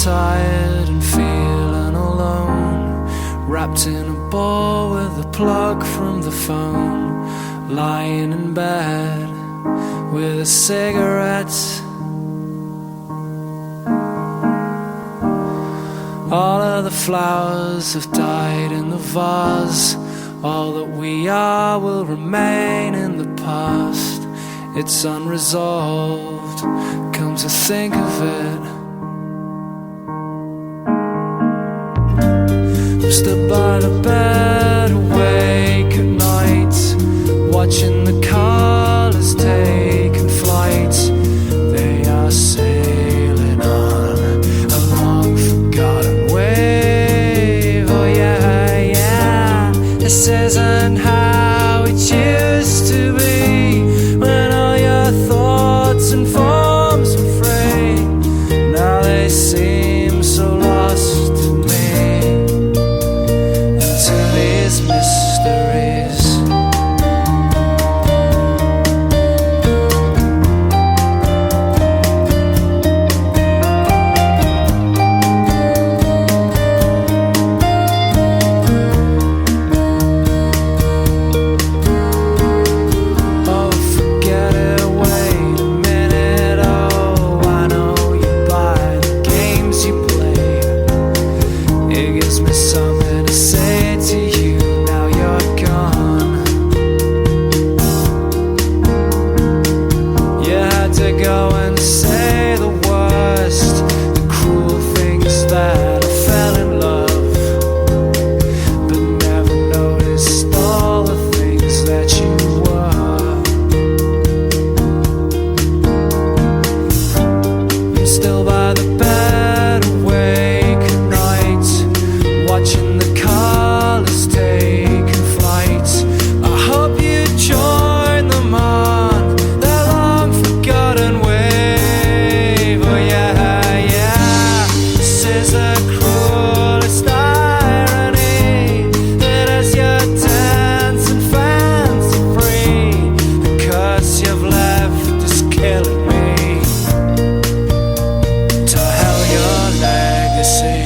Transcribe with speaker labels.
Speaker 1: tired and feeling alone, wrapped in a ball with a plug from the phone, lying in bed with a cigarette. All of the flowers have died in the vase. All that we are will remain in the past. It's unresolved, come to think of it. I'm stood by the bed, awake at night, watching the colours taking flight. They are sailing on a long forgotten wave. Oh yeah, yeah. This isn't how it used to be, when all your thoughts and forms were free. Now they seem so lost to me, to these mysteries. Oh, forget it, wait a minute. Oh, I know you by the games you play. It gives me something to say to you. Now you're gone. You had to go and say the worst, the cruel things that I fell in love, but never noticed all the things that you were. I'm still by the bed, awake at night, watching the colours taking flight. I hope you join them on that long forgotten wave. Oh yeah, yeah. This is the cruelest irony, that as you're dancing fancy free, the curse you've left is killing me. To hell your legacy.